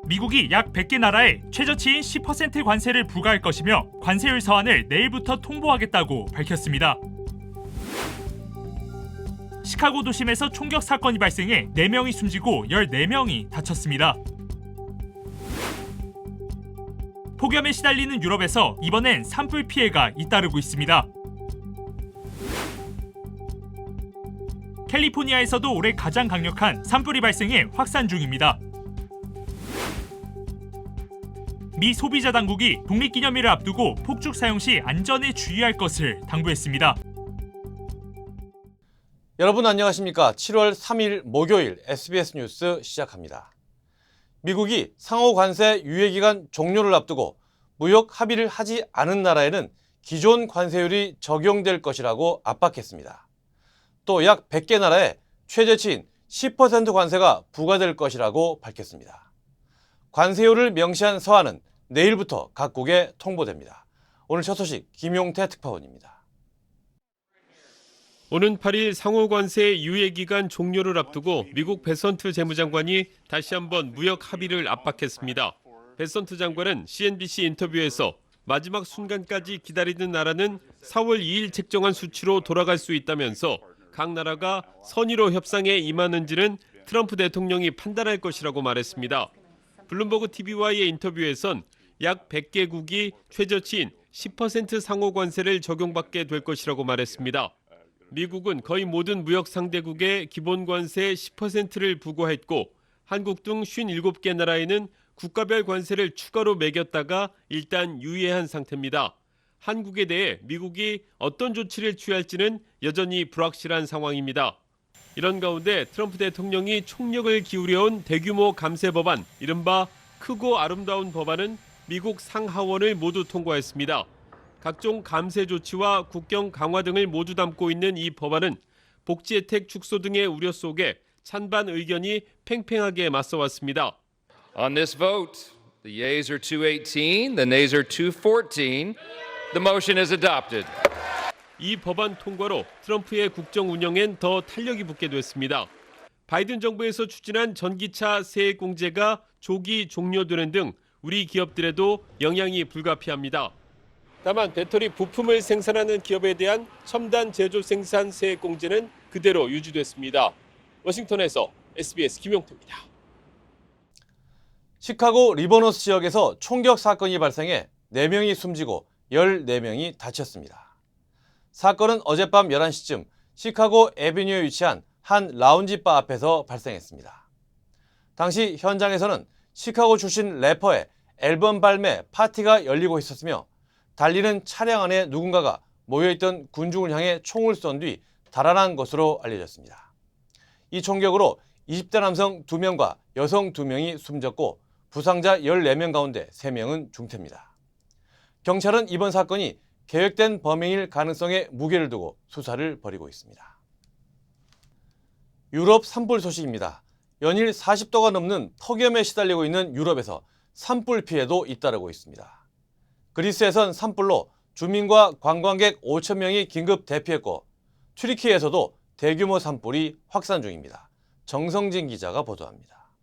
미국이 약 100개 나라에 최저치인 10% 관세를 부과할 것이며 관세율 서한을 내일부터 통보하겠다고 밝혔습니다. 시카고 도심에서 총격 사건이 발생해 4명이 숨지고 14명이 다쳤습니다. 폭염에 시달리는 유럽에서 이번엔 산불 피해가 잇따르고 있습니다. 캘리포니아에서도 올해 가장 강력한 산불이 발생해 확산 중입니다. 미 소비자 당국이 독립기념일을 앞두고 폭죽 사용 시 안전에 주의할 것을 당부했습니다. 여러분 안녕하십니까? 7월 3일 목요일 SBS 뉴스 시작합니다. 미국이 상호 관세 유예기간 종료를 앞두고 무역 합의를 하지 않은 나라에는 기존 관세율이 적용될 것이라고 압박했습니다. 또 약 100개 나라에 최저치인 10% 관세가 부과될 것이라고 밝혔습니다. 관세율을 명시한 서한은 내일부터 각국에 통보됩니다. 오늘 첫 소식 김용태 특파원입니다. 오는 8일 상호관세 유예기간 종료를 앞두고 미국 베선트 재무장관이 다시 한번 무역 합의를 압박했습니다. 베선트 장관은 CNBC 인터뷰에서 마지막 순간까지 기다리는 나라는 4월 2일 책정한 수치로 돌아갈 수 있다면서 각 나라가 선의로 협상에 임하는지는 트럼프 대통령이 판단할 것이라고 말했습니다. 블룸버그 TV와의 인터뷰에선 약 100개국이 최저치인 10% 상호관세를 적용받게 될 것이라고 말했습니다. 미국은 거의 모든 무역 상대국에 기본 관세 10%를 부과했고 한국 등 57개 나라에는 국가별 관세를 추가로 매겼다가 일단 유예한 상태입니다. 한국에 대해 미국이 어떤 조치를 취할지는 여전히 불확실한 상황입니다. 이런 가운데 트럼프 대통령이 총력을 기울여온 대규모 감세 법안, 이른바 크고 아름다운 법안은 미국 상하원을 모두 통과했습니다. 각종 감세 조치와 국경 강화 등을 모두 담고 있는 이 법안은 복지 혜택 축소 등의 우려 속에 찬반 의견이 팽팽하게 맞서왔습니다. On this vote, the yeas are 218, the nays are 214. The motion is adopted. 이 법안 통과로 트럼프의 국정 운영엔 더 탄력이 붙게 됐습니다. 바이든 정부에서 추진한 전기차 세액 공제가 조기 종료되는 등 우리 기업들에도 영향이 불가피합니다. 다만 배터리 부품을 생산하는 기업에 대한 첨단 제조 생산 세액 공제는 그대로 유지됐습니다. 워싱턴에서 SBS 김용태입니다. 시카고 리버노스 지역에서 총격 사건이 발생해 4명이 숨지고 14명이 다쳤습니다. 사건은 어젯밤 11시쯤 시카고 애비뉴에 위치한 한 라운지바 앞에서 발생했습니다. 당시 현장에서는 시카고 출신 래퍼의 앨범 발매 파티가 열리고 있었으며 달리는 차량 안에 누군가가 모여있던 군중을 향해 총을 쏜 뒤 달아난 것으로 알려졌습니다. 이 총격으로 20대 남성 2명과 여성 2명이 숨졌고 부상자 14명 가운데 3명은 중태입니다. 경찰은 이번 사건이 계획된 범행일 가능성에 무게를 두고 수사를 벌이고 있습니다. 유럽 산불 소식입니다. 연일 40도가 넘는 폭염에 시달리고 있는 유럽에서 산불 피해도 잇따르고 있습니다. 그리스에선 산불로 주민과 관광객 5천 명이 긴급 대피했고 튀르키예에서도 대규모 산불이 확산 중입니다. 정성진 기자가 보도합니다.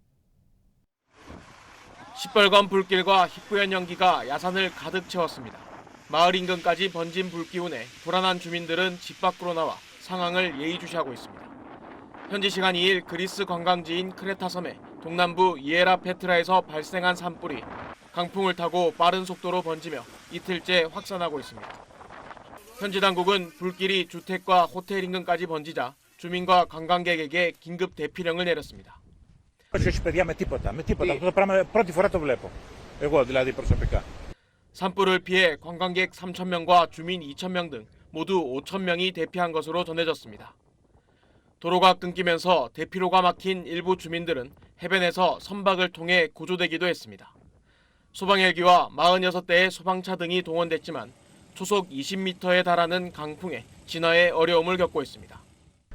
시뻘건 불길과 희뿌연 연기가 야산을 가득 채웠습니다. 마을 인근까지 번진 불기운에 불안한 주민들은 집 밖으로 나와 상황을 예의주시하고 있습니다. 현지 시간 2일 그리스 관광지인 크레타 섬의 동남부 이에라 페트라에서 발생한 산불이 강풍을 타고 빠른 속도로 번지며 이틀째 확산하고 있습니다. 현지 당국은 불길이 주택과 호텔 인근까지 번지자 주민과 관광객에게 긴급 대피령을 내렸습니다. 산불을 피해 관광객 3,000명과 주민 2,000명 등 모두 5,000명이 대피한 것으로 전해졌습니다. 도로가 끊기면서 대피로가 막힌 일부 주민들은 해변에서 선박을 통해 구조되기도 했습니다. 소방헬기와 46대의 소방차 등이 동원됐지만 초속 20m에 달하는 강풍에 진화에 어려움을 겪고 있습니다.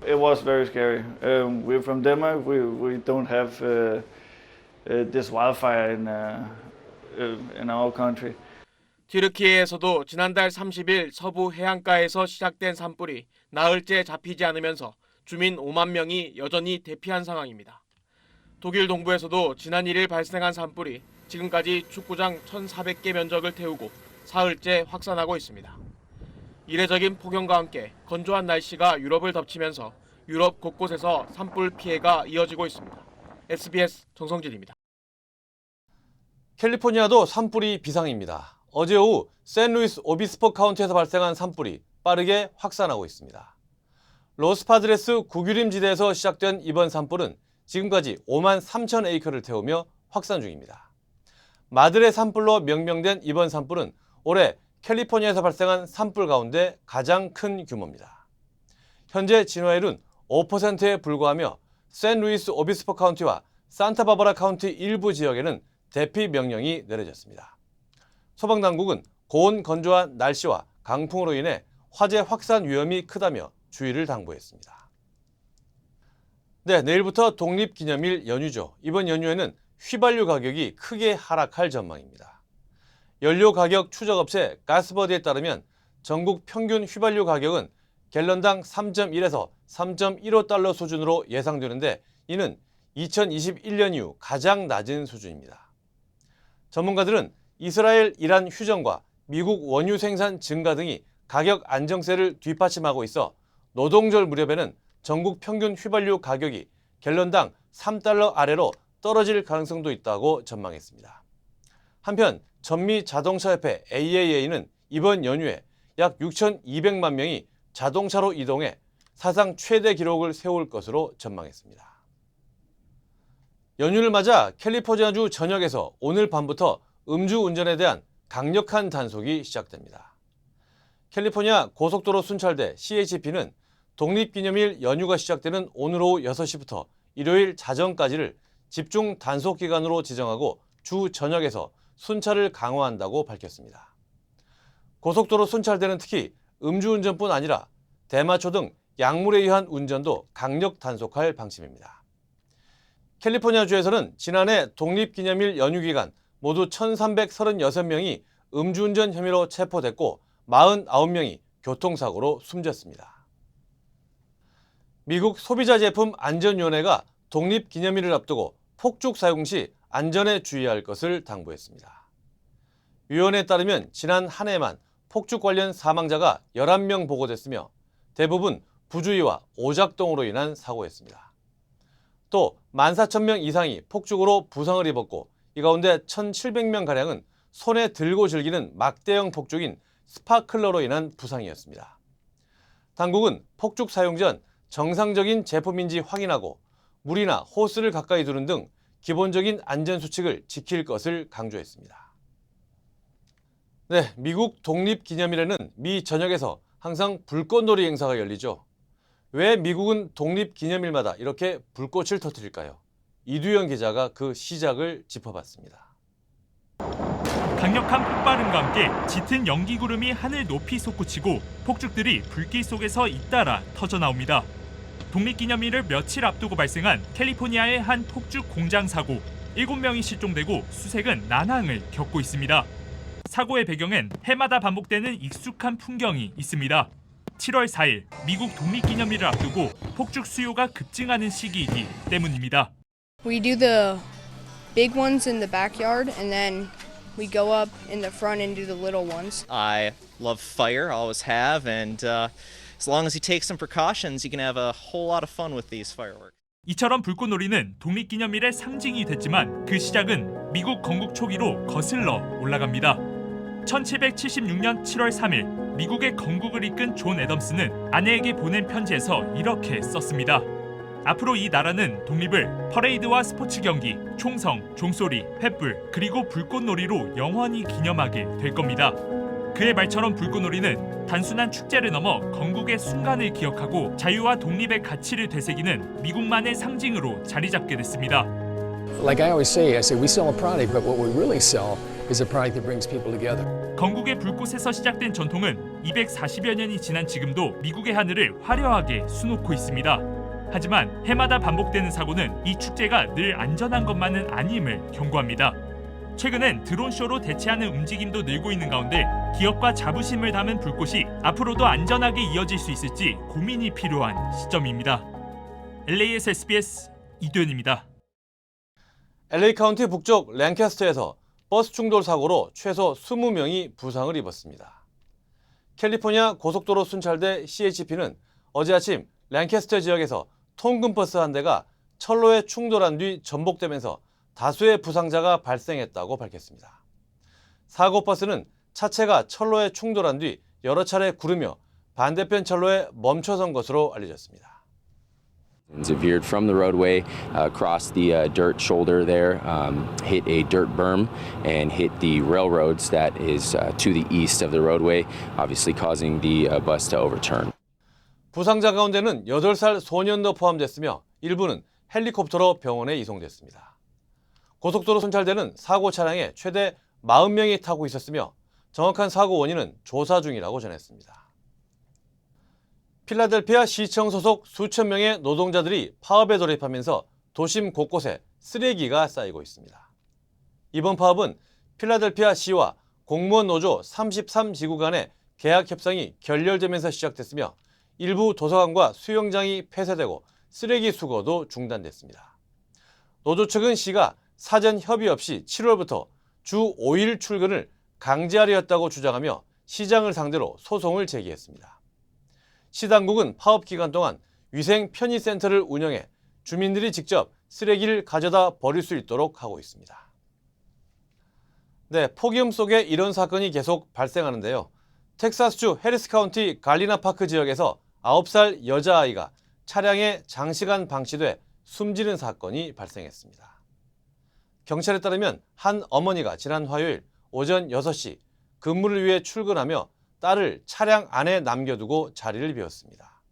It was very scary. We're from Denmark. We don't have this wildfire in our country. 튀르키예에서도 지난달 30일 서부 해안가에서 시작된 산불이 나흘째 잡히지 않으면서 주민 5만 명이 여전히 대피한 상황입니다. 독일 동부에서도 지난 1일 발생한 산불이 지금까지 축구장 1,400개 면적을 태우고 사흘째 확산하고 있습니다. 이례적인 폭염과 함께 건조한 날씨가 유럽을 덮치면서 유럽 곳곳에서 산불 피해가 이어지고 있습니다. SBS 정성진입니다. 캘리포니아도 산불이 비상입니다. 어제 오후 샌루이스 오비스포 카운티에서 발생한 산불이 빠르게 확산하고 있습니다. 로스파드레스 구규림지대에서 시작된 이번 산불은 지금까지 5만 3천 에이커를 태우며 확산 중입니다. 마들의 산불로 명명된 이번 산불은 올해 캘리포니아에서 발생한 산불 가운데 가장 큰 규모입니다. 현재 진화율은 5%에 불과하며 샌루이스 오비스포 카운티와 산타바바라 카운티 일부 지역에는 대피 명령이 내려졌습니다. 소방당국은 고온 건조한 날씨와 강풍으로 인해 화재 확산 위험이 크다며 주의를 당부했습니다. 네, 내일부터 독립기념일 연휴죠. 이번 연휴에는 휘발유 가격이 크게 하락할 전망입니다. 연료 가격 추적업체 가스버디에 따르면 전국 평균 휘발유 가격은 갤런당 3.1에서 3.15달러 수준으로 예상되는데 이는 2021년 이후 가장 낮은 수준입니다. 전문가들은 이스라엘, 이란 휴전과 미국 원유 생산 증가 등이 가격 안정세를 뒷받침하고 있어 노동절 무렵에는 전국 평균 휘발유 가격이 갤런당 3달러 아래로 떨어질 가능성도 있다고 전망했습니다. 한편 전미 자동차협회 AAA는 이번 연휴에 약 6,200만 명이 자동차로 이동해 사상 최대 기록을 세울 것으로 전망했습니다. 연휴를 맞아 캘리포니아주 전역에서 오늘 밤부터 음주운전에 대한 강력한 단속이 시작됩니다. 캘리포니아 고속도로 순찰대 CHP는 독립기념일 연휴가 시작되는 오늘 오후 6시부터 일요일 자정까지를 집중 단속 기간으로 지정하고 주 전역에서 순찰을 강화한다고 밝혔습니다. 고속도로 순찰대는 특히 음주운전뿐 아니라 대마초 등 약물에 의한 운전도 강력 단속할 방침입니다. 캘리포니아주에서는 지난해 독립기념일 연휴 기간 모두 1,336명이 음주운전 혐의로 체포됐고 49명이 교통사고로 숨졌습니다. 미국 소비자제품안전위원회가 독립기념일을 앞두고 폭죽 사용 시 안전에 주의할 것을 당부했습니다. 위원회에 따르면 지난 한 해만 폭죽 관련 사망자가 11명 보고됐으며 대부분 부주의와 오작동으로 인한 사고였습니다. 또 14,000명 이상이 폭죽으로 부상을 입었고 이 가운데 1,700명가량은 손에 들고 즐기는 막대형 폭죽인 스파클러로 인한 부상이었습니다. 당국은 폭죽 사용 전 정상적인 제품인지 확인하고 물이나 호스를 가까이 두는 등 기본적인 안전수칙을 지킬 것을 강조했습니다. 네, 미국 독립기념일에는 미 전역에서 항상 불꽃놀이 행사가 열리죠. 왜 미국은 독립기념일마다 이렇게 불꽃을 터뜨릴까요? 이두영 기자가 그 시작을 짚어봤습니다. 강력한 폭발음과 함께 짙은 연기 구름이 하늘 높이 솟구치고 폭죽들이 불길 속에서 잇따라 터져나옵니다. 독립기념일을 며칠 앞두고 발생한 캘리포니아의 한 폭죽 공장 사고, 7명이 실종되고 수색은 난항을 겪고 있습니다. 사고의 배경엔 해마다 반복되는 익숙한 풍경이 있습니다. 7월 4일 미국 독립기념일을 앞두고 폭죽 수요가 급증하는 시기이기 때문입니다. We do the big ones in the backyard and then we go up in the front and do the little ones. I love fire, always have, and as long as you take some precautions, you can have a whole lot of fun with these fireworks. 이처럼 불꽃놀이는 독립기념일의 상징이 됐지만 그 시작은 미국 건국 초기로 거슬러 올라갑니다. 1776년 7월 3일 미국의 건국을 이끈 존 애덤스는 아내에게 보낸 편지에서 이렇게 썼습니다. 앞으로 이 나라는 독립을 퍼레이드와 스포츠 경기, 총성, 종소리, 횃불, 그리고 불꽃놀이로 영원히 기념하게 될 겁니다. 그의 말처럼 불꽃놀이는 단순한 축제를 넘어 건국의 순간을 기억하고 자유와 독립의 가치를 되새기는 미국만의 상징으로 자리 잡게 됐습니다. Like I always say we sell a product, but what we really sell is a product that brings people together. 건국의 불꽃에서 시작된 전통은 240여 년이 지난 지금도 미국의 하늘을 화려하게 수놓고 있습니다. 하지만 해마다 반복되는 사고는 이 축제가 늘 안전한 것만은 아님을 경고합니다. 최근엔 드론쇼로 대체하는 움직임도 늘고 있는 가운데 기업과 자부심을 담은 불꽃이 앞으로도 안전하게 이어질 수 있을지 고민이 필요한 시점입니다. LA에서 SBS 이도현입니다. LA 카운티 북쪽 랭캐스터에서 버스 충돌 사고로 최소 20명이 부상을 입었습니다. 캘리포니아 고속도로 순찰대 CHP는 어제 아침 랭캐스터 지역에서 통근버스 한 대가 철로에 충돌한 뒤 전복되면서 다수의 부상자가 발생했다고 밝혔습니다. 사고 버스는 차체가 철로에 충돌한 뒤 여러 차례 구르며 반대편 철로에 멈춰선 것으로 알려졌습니다. Veered from the roadway, across the dirt shoulder there, hit a dirt berm and hit the railroads that is to the east of the roadway, obviously causing the bus to overturn. 부상자 가운데는 8살 소년도 포함됐으며 일부는 헬리콥터로 병원에 이송됐습니다. 고속도로 순찰대는 사고 차량에 최대 40명이 타고 있었으며 정확한 사고 원인은 조사 중이라고 전했습니다. 필라델피아 시청 소속 수천 명의 노동자들이 파업에 돌입하면서 도심 곳곳에 쓰레기가 쌓이고 있습니다. 이번 파업은 필라델피아 시와 공무원 노조 33지구 간의 계약 협상이 결렬되면서 시작됐으며 일부 도서관과 수영장이 폐쇄되고 쓰레기 수거도 중단됐습니다. 노조 측은 시가 사전 협의 없이 7월부터 주 5일 출근을 강제하려 했다고 주장하며 시장을 상대로 소송을 제기했습니다. 시 당국은 파업 기간 동안 위생 편의센터를 운영해 주민들이 직접 쓰레기를 가져다 버릴 수 있도록 하고 있습니다. 네, 폭염 속에 이런 사건이 계속 발생하는데요. 텍사스주 해리스 카운티 갈리나 파크 지역에서 9살 여자아이가 차량에 장시간 방치돼 숨지는 사건이 발생했습니다. 경찰에 따르면 한 어머니가 지난 화요일 오전 6시 근무를 위해 출근하며 딸을 차량 안에 남겨두고 자리를 비웠습니다.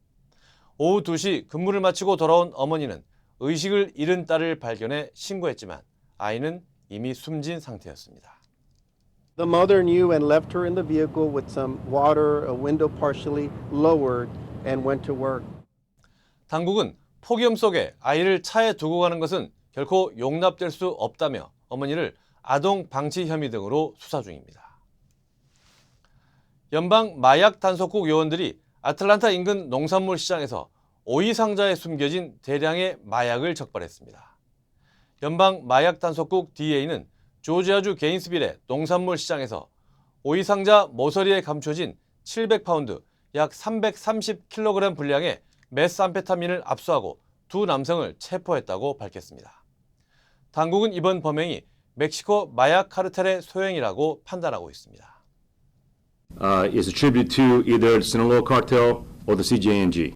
오후 2시 근무를 마치고 돌아온 어머니는 의식을 잃은 딸을 발견해 신고했지만 아이는 이미 숨진 상태였습니다. The mother knew and left her in the vehicle with some water, a window partially lowered, and went to work. 당국은 폭염 속에 아이를 차에 두고 가는 것은 결코 용납될 수 없다며 어머니를 아동 방치 혐의 등으로 수사 중입니다. 연방 마약 단속국 요원들이 아틀란타 인근 농산물 시장에서 오이 상자에 숨겨진 대량의 마약을 적발했습니다. 연방 마약 단속국 DA는 조지아주 게인스빌의 농산물 시장에서 오이 상자 모서리에 감춰진 700파운드, 약 330kg 분량의 메스암페타민을 압수하고 두 남성을 체포했다고 밝혔습니다. 당국은 이번 범행이 멕시코 마약 카르텔의 소행이라고 판단하고 있습니다. Is attributed to either the Sinaloa cartel or the CJNG.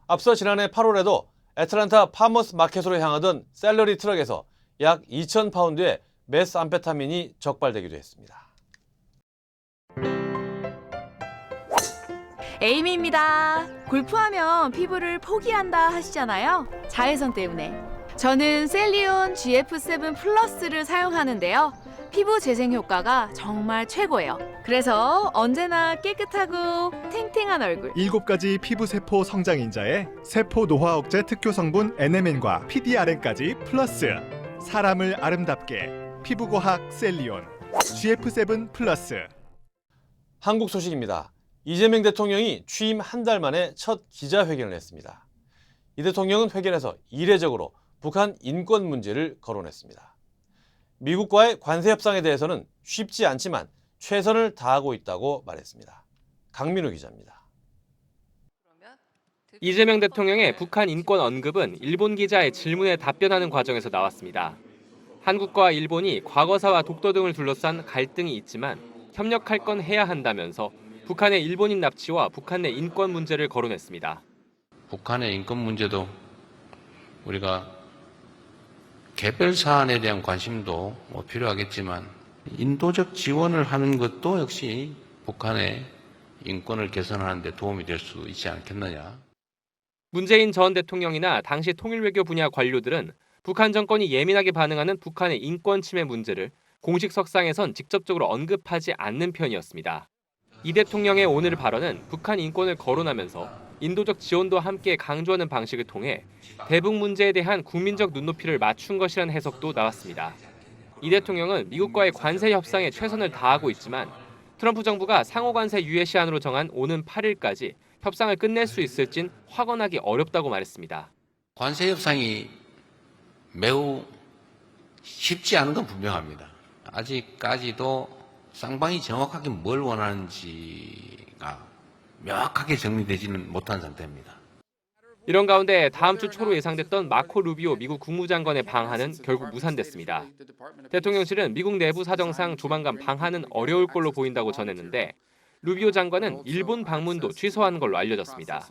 앞서 지난해 8월에도 애틀란타 파머스 마켓으로 향하던 셀러리 트럭에서 약 2,000파운드의 메스암페타민이 적발되기도 했습니다. 에이미입니다. 골프하면 피부를 포기한다 하시잖아요. 자외선 때문에. 저는 셀리온 GF7 플러스를 사용하는데요. 피부 재생 효과가 정말 최고예요. 그래서 언제나 깨끗하고 탱탱한 얼굴. 7가지 피부 세포 성장 인자에 세포 노화 억제 특효 성분 NMN과 PDRN까지 플러스. 사람을 아름답게 피부과학 셀리온 GF7 플러스. 한국 소식입니다. 이재명 대통령이 취임 한 달 만에 첫 기자회견을 했습니다. 이 대통령은 회견에서 이례적으로 북한 인권 문제를 거론했습니다. 미국과의 관세 협상에 대해서는 쉽지 않지만 최선을 다하고 있다고 말했습니다. 강민우 기자입니다. 이재명 대통령의 북한 인권 언급은 일본 기자의 질문에 답변하는 과정에서 나왔습니다. 한국과 일본이 과거사와 독도 등을 둘러싼 갈등이 있지만 협력할 건 해야 한다면서 북한의 일본인 납치와 북한 내 인권 문제를 거론했습니다. 북한의 인권 문제도 우리가 개별 사안에 대한 관심도 필요하겠지만 인도적 지원을 하는 것도 역시 북한의 인권을 개선하는 데 도움이 될 수 있지 않겠느냐. 문재인 전 대통령이나 당시 통일외교 분야 관료들은 북한 정권이 예민하게 반응하는 북한의 인권 침해 문제를 공식 석상에선 직접적으로 언급하지 않는 편이었습니다. 이 대통령의 오늘 발언은 북한 인권을 거론하면서 인도적 지원도 함께 강조하는 방식을 통해 대북 문제에 대한 국민적 눈높이를 맞춘 것이라는 해석도 나왔습니다. 이 대통령은 미국과의 관세 협상에 최선을 다하고 있지만 트럼프 정부가 상호 관세 유예 시한으로 정한 오는 8일까지 협상을 끝낼 수 있을진 확언하기 어렵다고 말했습니다. 관세 협상이 매우 쉽지 않은 건 분명합니다. 아직까지도 쌍방이 정확하게 뭘 원하는지가 명확하게 정리되지는 못한 상태입니다. 이런 가운데 다음 주 초로 예상됐던 마코 루비오 미국 국무장관의 방한은 결국 무산됐습니다. 대통령실은 미국 내부 사정상 조만간 방한은 어려울 걸로 보인다고 전했는데 루비오 장관은 일본 방문도 취소한 걸로 알려졌습니다.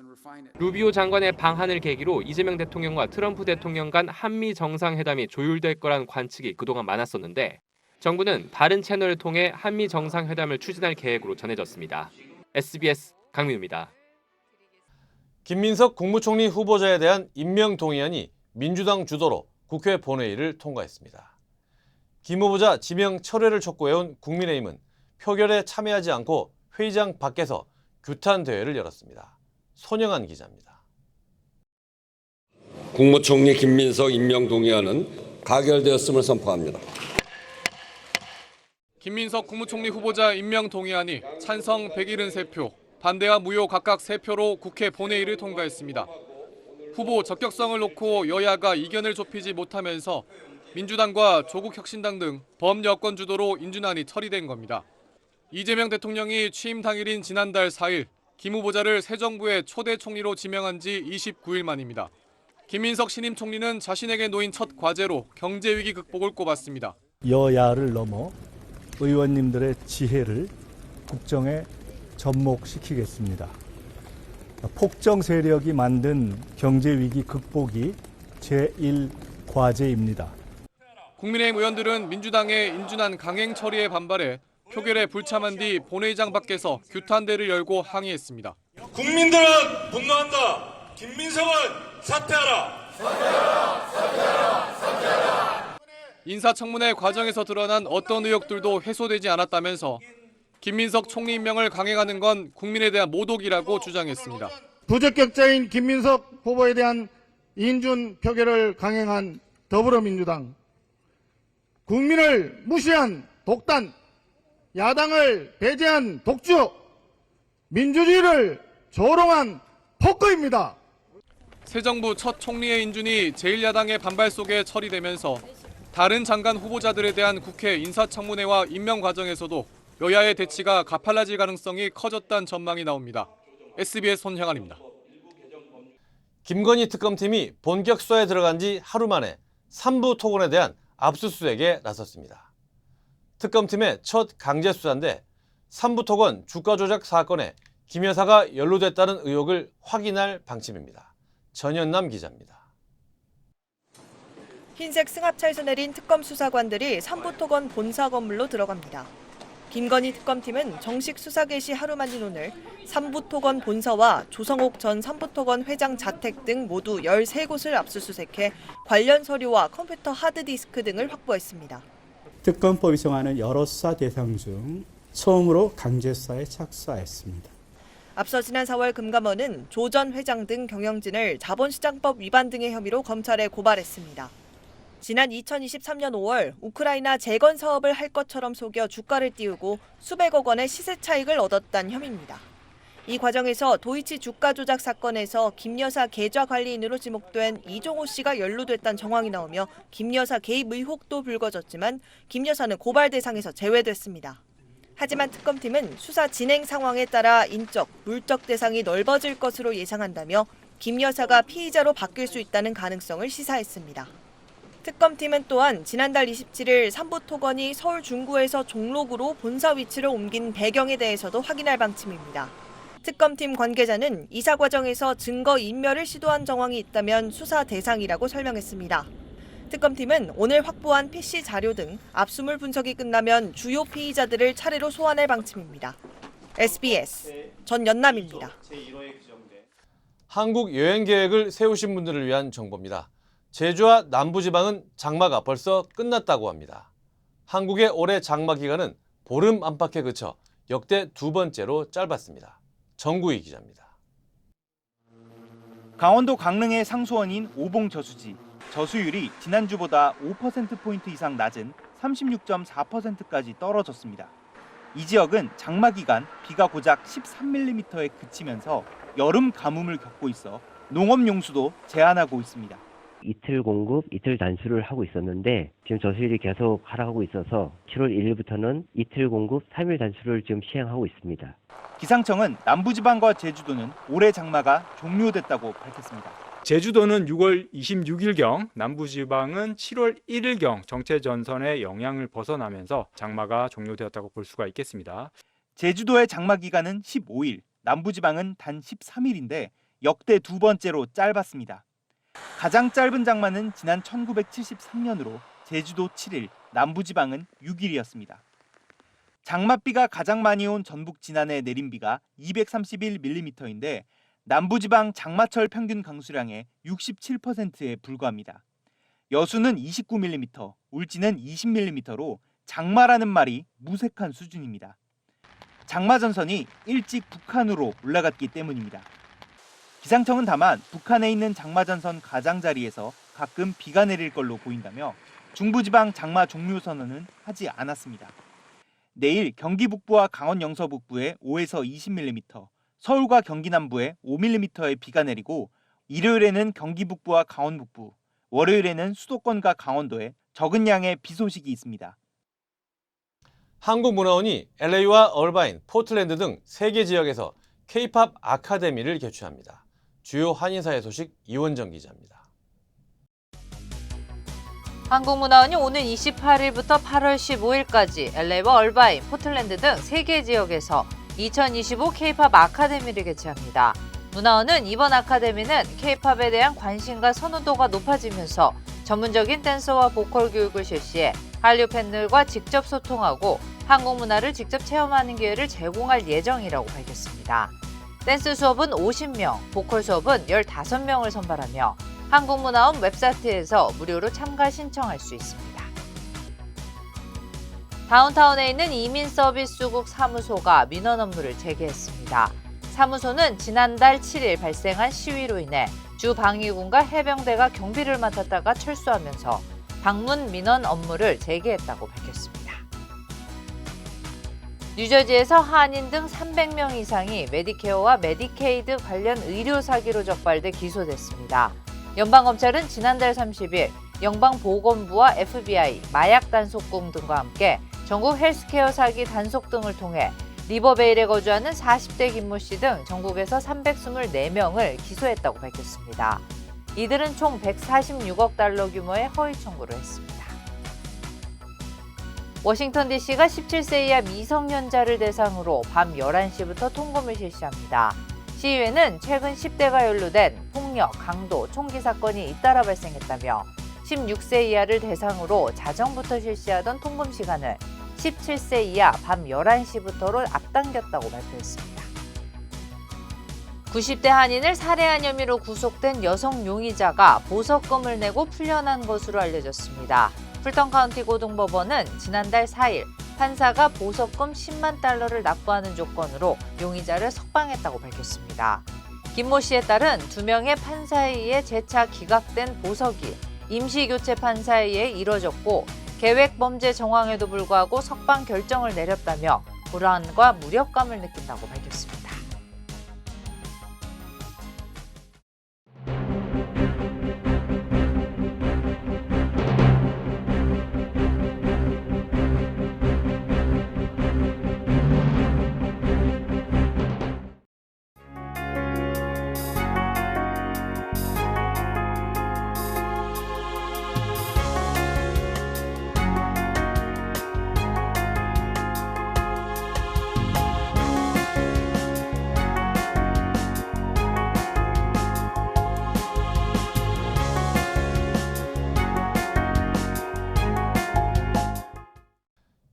루비오 장관의 방한을 계기로 이재명 대통령과 트럼프 대통령 간 한미 정상회담이 조율될 거란 관측이 그동안 많았었는데 정부는 다른 채널을 통해 한미 정상회담을 추진할 계획으로 전해졌습니다. SBS 강민우입니다. 김민석 국무총리 후보자에 대한 임명동의안이 민주당 주도로 국회 본회의를 통과했습니다. 김 후보자 지명 철회를 촉구해온 국민의힘은 표결에 참여하지 않고 회의장 밖에서 규탄 대회를 열었습니다. 손영한 기자입니다. 국무총리 김민석 임명동의안은 가결되었음을 선포합니다. 김민석 국무총리 후보자 임명 동의안이 찬성 173표, 반대와 무효 각각 3표로 국회 본회의를 통과했습니다. 후보 적격성을 놓고 여야가 이견을 좁히지 못하면서 민주당과 조국혁신당 등 범여권 주도로 인준안이 처리된 겁니다. 이재명 대통령이 취임 당일인 지난달 4일 김 후보자를 새 정부의 초대 총리로 지명한 지 29일 만입니다. 김민석 신임 총리는 자신에게 놓인 첫 과제로 경제위기 극복을 꼽았습니다. 여야를 넘어 의원님들의 지혜를 국정에 접목시키겠습니다. 폭정 세력이 만든 경제위기 극복이 제1과제입니다. 국민의힘 의원들은 민주당의 인준안 강행 처리에 반발해 표결에 불참한 뒤 본회의장 밖에서 규탄대를 열고 항의했습니다. 국민들은 분노한다. 김민석은 사퇴하라. 사퇴하라. 사퇴하라. 사퇴하라. 인사청문회 과정에서 드러난 어떤 의혹들도 해소되지 않았다면서 김민석 총리 임명을 강행하는 건 국민에 대한 모독이라고 주장했습니다. 부적격자인 김민석 후보에 대한 인준 표결을 강행한 더불어민주당, 국민을 무시한 독단, 야당을 배제한 독주, 민주주의를 조롱한 폭거입니다. 새 정부 첫 총리의 인준이 제1야당의 반발 속에 처리되면서 다른 장관 후보자들에 대한 국회 인사청문회와 임명 과정에서도 여야의 대치가 가팔라질 가능성이 커졌다는 전망이 나옵니다. SBS 손형환입니다. 김건희 특검팀이 본격 수사에 들어간 지 하루 만에 3부 토건에 대한 압수수색에 나섰습니다. 특검팀의 첫 강제 수사인데 3부 토건 주가 조작 사건에 김 여사가 연루됐다는 의혹을 확인할 방침입니다. 전현남 기자입니다. 흰색 승합차에서 내린 특검 수사관들이 3부 토건 본사 건물로 들어갑니다. 김건희 특검팀은 정식 수사 개시 하루 만인 오늘 3부 토건 본사와 조성옥 전 3부 토건 회장 자택 등 모두 13곳을 압수수색해 관련 서류와 컴퓨터 하드디스크 등을 확보했습니다. 특검법이 정하는 여러 수사 대상 중 처음으로 강제 수사에 착수하였습니다. 앞서 지난 4월 금감원은 조 전 회장 등 경영진을 자본시장법 위반 등의 혐의로 검찰에 고발했습니다. 지난 2023년 5월 우크라이나 재건 사업을 할 것처럼 속여 주가를 띄우고 수백억 원의 시세 차익을 얻었다는 혐의입니다. 이 과정에서 도이치 주가 조작 사건에서 김 여사 계좌 관리인으로 지목된 이종호 씨가 연루됐다는 정황이 나오며 김 여사 개입 의혹도 불거졌지만 김 여사는 고발 대상에서 제외됐습니다. 하지만 특검팀은 수사 진행 상황에 따라 인적, 물적 대상이 넓어질 것으로 예상한다며 김 여사가 피의자로 바뀔 수 있다는 가능성을 시사했습니다. 특검팀은 또한 지난달 27일 3부 토건이 서울 중구에서 종로구로 본사 위치를 옮긴 배경에 대해서도 확인할 방침입니다. 특검팀 관계자는 이사 과정에서 증거 인멸을 시도한 정황이 있다면 수사 대상이라고 설명했습니다. 특검팀은 오늘 확보한 PC 자료 등 압수물 분석이 끝나면 주요 피의자들을 차례로 소환할 방침입니다. SBS 전연남입니다. 한국 여행 계획을 세우신 분들을 위한 정보입니다. 제주와 남부지방은 장마가 벌써 끝났다고 합니다. 한국의 올해 장마 기간은 보름 안팎에 그쳐 역대 2번째로 짧았습니다. 정구희 기자입니다. 강원도 강릉의 상수원인 오봉저수지. 저수율이 지난주보다 5%포인트 이상 낮은 36.4%까지 떨어졌습니다. 이 지역은 장마 기간 비가 고작 13mm에 그치면서 여름 가뭄을 겪고 있어 농업 용수도 제한하고 있습니다. 이틀 공급, 이틀 단수를 하고 있었는데 지금 저수율이 계속 하락하고 있어서 7월 1일부터는 이틀 공급, 3일 단수를 지금 시행하고 있습니다. 기상청은 남부지방과 제주도는 올해 장마가 종료됐다고 밝혔습니다. 제주도는 6월 26일경, 남부지방은 7월 1일경 정체 전선의 영향을 벗어나면서 장마가 종료되었다고 볼 수가 있겠습니다. 제주도의 장마 기간은 15일, 남부지방은 단 13일인데 역대 두 번째로 짧았습니다. 가장 짧은 장마는 지난 1973년으로 제주도 7일, 남부지방은 6일이었습니다. 장맛비가 가장 많이 온 전북 진안에 내린 비가 231mm인데 남부지방 장마철 평균 강수량의 67%에 불과합니다. 여수는 29mm, 울진은 20mm로 장마라는 말이 무색한 수준입니다. 장마 전선이 일찍 북한으로 올라갔기 때문입니다. 기상청은 다만 북한에 있는 장마전선 가장자리에서 가끔 비가 내릴 걸로 보인다며 중부지방 장마 종료 선언은 하지 않았습니다. 내일 경기 북부와 강원 영서 북부에 5에서 20mm, 서울과 경기 남부에 5mm의 비가 내리고 일요일에는 경기 북부와 강원 북부, 월요일에는 수도권과 강원도에 적은 양의 비 소식이 있습니다. 한국문화원이 LA와 얼바인, 포틀랜드 등 3개 지역에서 K-팝 아카데미를 개최합니다. 주요 한인사회 소식 이원정 기자입니다. 한국문화원이 오는 28일부터 8월 15일까지 LA와 얼바인, 포틀랜드 등 3개 지역에서 2025 K-팝 아카데미를 개최합니다. 문화원은 이번 아카데미는 K-팝에 대한 관심과 선호도가 높아지면서 전문적인 댄서와 보컬 교육을 실시해 한류 팬들과 직접 소통하고 한국 문화를 직접 체험하는 기회를 제공할 예정이라고 밝혔습니다. 댄스 수업은 50명, 보컬 수업은 15명을 선발하며 한국문화원 웹사이트에서 무료로 참가 신청할 수 있습니다. 다운타운에 있는 이민서비스국 사무소가 민원 업무를 재개했습니다. 사무소는 지난달 7일 발생한 시위로 인해 주 방위군과 해병대가 경비를 맡았다가 철수하면서 방문 민원 업무를 재개했다고 밝혔습니다. 뉴저지에서 한인 등 300명 이상이 메디케어와 메디케이드 관련 의료 사기로 적발돼 기소됐습니다. 연방검찰은 지난달 30일 연방보건부와 FBI, 마약단속국 등과 함께 전국 헬스케어 사기 단속 등을 통해 리버베일에 거주하는 40대 김모 씨 등 전국에서 324명을 기소했다고 밝혔습니다. 이들은 총 146억 달러 규모의 허위 청구를 했습니다. 워싱턴 DC가 17세 이하 미성년자를 대상으로 밤 11시부터 통금을 실시합니다. 시위에는 최근 10대가 연루된 폭력, 강도, 총기 사건이 잇따라 발생했다며 16세 이하를 대상으로 자정부터 실시하던 통금 시간을 17세 이하 밤 11시부터로 앞당겼다고 발표했습니다. 90대 한인을 살해한 혐의로 구속된 여성 용의자가 보석금을 내고 풀려난 것으로 알려졌습니다. 풀턴 카운티 고등법원은 지난달 4일 판사가 보석금 10만 달러를 납부하는 조건으로 용의자를 석방했다고 밝혔습니다. 김모 씨에 따른 2명의 판사에 의해 재차 기각된 보석이 임시교체 판사에 의해 이뤄졌고 계획 범죄 정황에도 불구하고 석방 결정을 내렸다며 불안과 무력감을 느낀다고 밝혔습니다.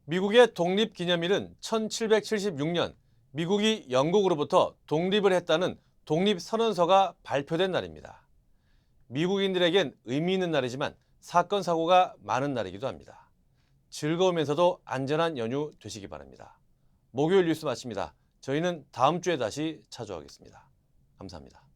미국의 독립기념일은 1776년 미국이 영국으로부터 독립을 했다는 독립선언서가 발표된 날입니다. 미국인들에겐 의미 있는 날이지만 사건 사고가 많은 날이기도 합니다. 즐거우면서도 안전한 연휴 되시기 바랍니다. 목요일 뉴스 마칩니다. 저희는 다음 주에 다시 찾아오겠습니다. 감사합니다.